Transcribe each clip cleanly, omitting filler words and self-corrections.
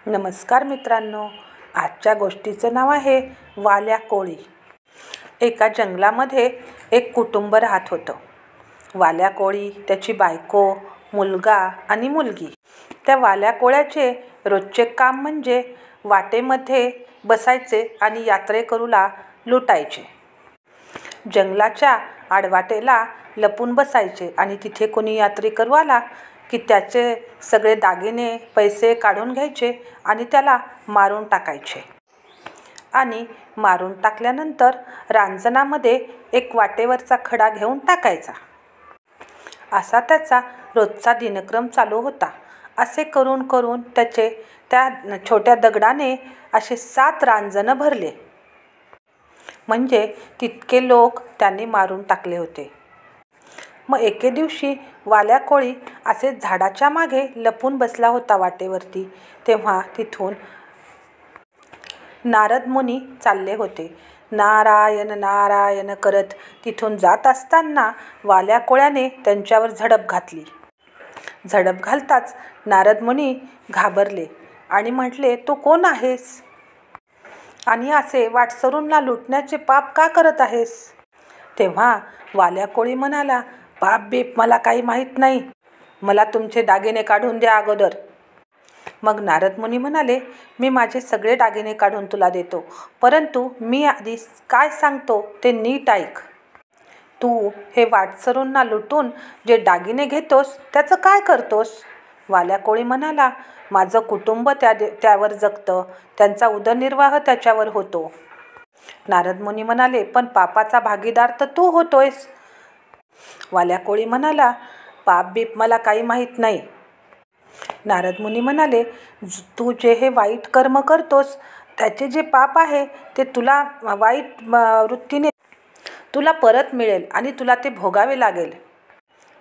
नमस्कार मित्रांनो, आजच्या गोष्टीचं नाव आहे वाल्या कोळी. एका जंगलामध्ये एक कुटुंब राहत होतं. वाल्या कोळी, त्याची बायको, मुलगा आणि मुलगी. त्या वाल्या कोळ्याचे रोजचे काम म्हणजे वाटेमध्ये बसायचे आणि यात्रेकरूला लुटायचे. जंगलाच्या आडवाटेला लपून बसायचे आणि तिथे कोणी यात्रेकरू आला की त्याचे सगळे दागिने पैसे काढून घ्यायचे आणि त्याला मारून टाकायचे. आणि मारून टाकल्यानंतर रांजणामध्ये एक वाटेवरचा खडा घेऊन टाकायचा. असा त्याचा रोजचा दिनक्रम चालू होता. असे करून करून त्याचे त्या छोट्या दगडाने असे 7 रांजणं भरले. म्हणजे तितके लोक त्यांनी मारून टाकले होते. मग एके दिवशी वाल्या कोळी असे झाडाच्या मागे लपून बसला होता वाटेवरती. तेव्हा तिथून नारद मुनी चालले होते. नारायण नारायण करत तिथून जात असताना वाल्या कोळ्याने त्यांच्यावर झडप घातली. झडप घालताच नारद मुनी घाबरले आणि म्हटले, तू कोण आहेस आणि असे वाटसरूंना लुटण्याचे पाप का करत आहेस? तेव्हा वाल्या कोळी म्हणाला, पाप बीप मला काही माहीत नाही, मला तुमचे दागिने काढून द्या अगोदर. मग नारद मुनी म्हणाले, मी माझे सगळे दागिने काढून तुला देतो, परंतु मी आधी काय सांगतो ते नीट ऐक. तू हे वाटसरूंना लुटून जे दागिने घेतोस त्याचं काय करतोस? वाल्या कोळी म्हणाला, माझं कुटुंब त्यावर जगतं, त्यांचा उदरनिर्वाह त्याच्यावर होतो. नारद मुनी म्हणाले, पण पापाचा भागीदार तर तू होतोयस. वाल्या कोळी म्हणाला, पाप बीप मला काही माहीत नाही. नारद मुनी म्हणाले, तू जे हे वाईट कर्म करतोस त्याचे जे पाप आहे ते तुला वाईट वृत्तीने तुला परत मिळेल आणि तुला ते भोगावे लागेल.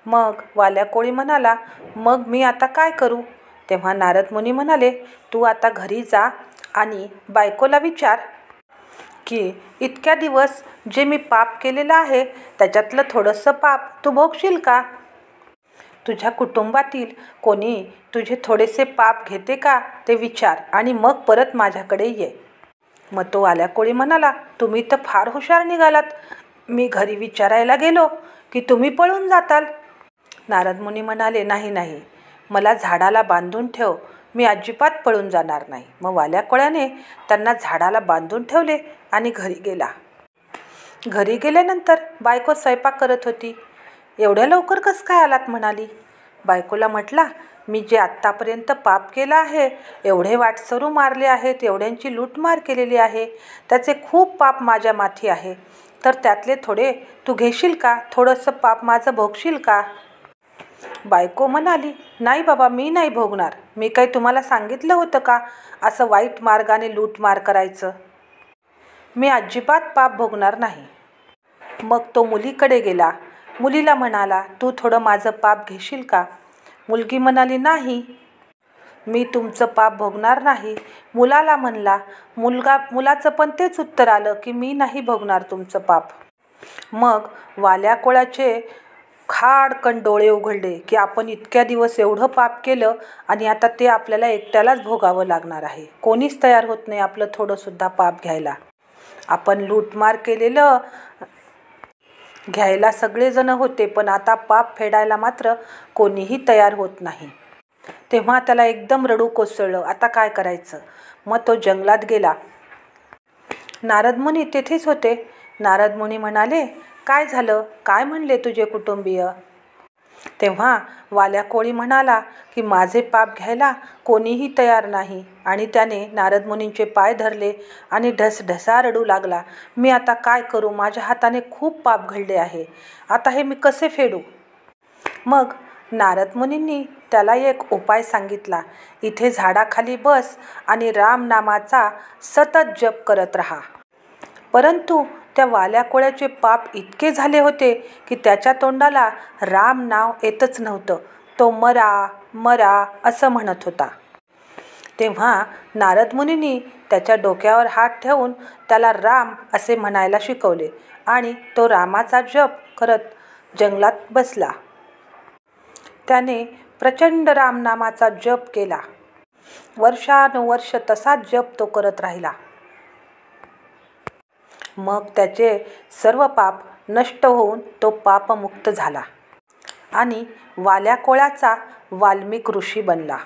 मग वाल्या कोळी म्हणाला, मग मी आता काय करू? तेव्हा नारद मुनी म्हणाले, तू आता घरी जा आणि बायकोला विचार की इतक्या दिवस जे मी पाप केलेलं आहे त्याच्यातलं थोडंसं पाप तू भोगशील का? तुझ्या कुटुंबातील कोणी तुझे थोडेसे पाप घेते का ते विचार आणि मग परत माझ्याकडे ये. मग तो वाल्या कोळी म्हणाला, तुम्ही तर फार हुशार निघालात. मी घरी विचारायला गेलो की तुम्ही पळून जाताल. नारद मुनी म्हणाले, नाही नाही, मला झाडाला बांधून ठेव, मी अजिबात पळून जाणार नाही. मग वाल्या कोळ्याने त्यांना झाडाला बांधून ठेवले आणि घरी गेला. घरी गेल्यानंतर बायको स्वयंपाक करत होती. एवढ्या लवकर कसं काय आलात म्हणाली. बायकोला म्हटला, मी जे आत्तापर्यंत पाप केलं आहे, एवढे वाटसरू मारले आहेत, एवढ्यांची लूटमार केलेली आहे, त्याचे खूप पाप माझ्या माथी आहे, तर त्यातले थोडे तू घेशील का? थोडंसं पाप माझं भोगशील का? बायको म्हणाली, नाही बाबा, मी नाही भोगणार. मी काही तुम्हाला सांगितलं होतं का असं वाईट मार्गाने लूटमार करायचं? मी अजिबात पाप भोगणार नाही. मग तो मुलीकडे गेला. मुलीला म्हणाला, तू थोडं माझं पाप घेशील का? मुलगी म्हणाली, नाही, मी तुमचं पाप भोगणार नाही. मुलाला म्हणला. मुलाचं पण तेच उत्तर आलं की मी नाही भोगणार तुमचं पाप. मग वाल्या कोळ्याचे खाडकन डोळे उघडले की आपण इतक्या दिवस एवढं पाप केलं आणि आता ते आपल्याला एकट्यालाच भोगावं लागणार आहे. कोणीच तयार होत नाही आपलं थोडंसुद्धा पाप घ्यायला. आपण लूटमार केलेलं घ्यायला सगळेजण होते, पण आता पाप फेडायला मात्र कोणीही तयार होत नाही. तेव्हा त्याला एकदम रडू कोसळलं. आता काय करायचं? मग तो जंगलात गेला. नारद मुनी तेथेच होते. नारद मुनी म्हणाले, काय झालं? काय म्हणले तुझे कुटुंबीय? तेव्हा वाल्या कोळी म्हणाला की माझे पाप घ्यायला कोणीही तयार नाही. आणि त्याने नारद मुनींचे पाय धरले आणि ढसढसा रडू लागला. मी आता काय करू? माझ्या हाताने खूप पाप घडले आहे, आता हे मी कसे फेडू? मग नारद मुनींनी त्याला एक उपाय सांगितला. इथे झाडाखाली बस आणि राम नामाचा सतत जप करत राहा. परंतु त्या वाल्या कोळ्याचे पाप इतके झाले होते की त्याच्या तोंडाला राम नाव येतच नव्हतं. तो मरा मरा असं म्हणत होता. तेव्हा नारद मुनींनी त्याच्या डोक्यावर हात ठेवून त्याला राम असे म्हणायला शिकवले आणि तो रामाचा जप करत जंगलात बसला. त्याने प्रचंड रामनामाचा जप केला. वर्षानुवर्ष तसाच जप तो करत राहिला. मग त्याचे सर्व पाप नष्ट होऊन तो पापमुक्त झाला आणि वाल्या कोळ्याचा वाल्मिक ऋषी बनला.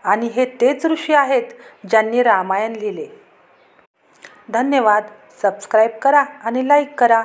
आणि हे तेच ऋषी आहेत ज्यांनी रामायण लिहिले. धन्यवाद. सबस्क्राईब करा आणि लाईक करा.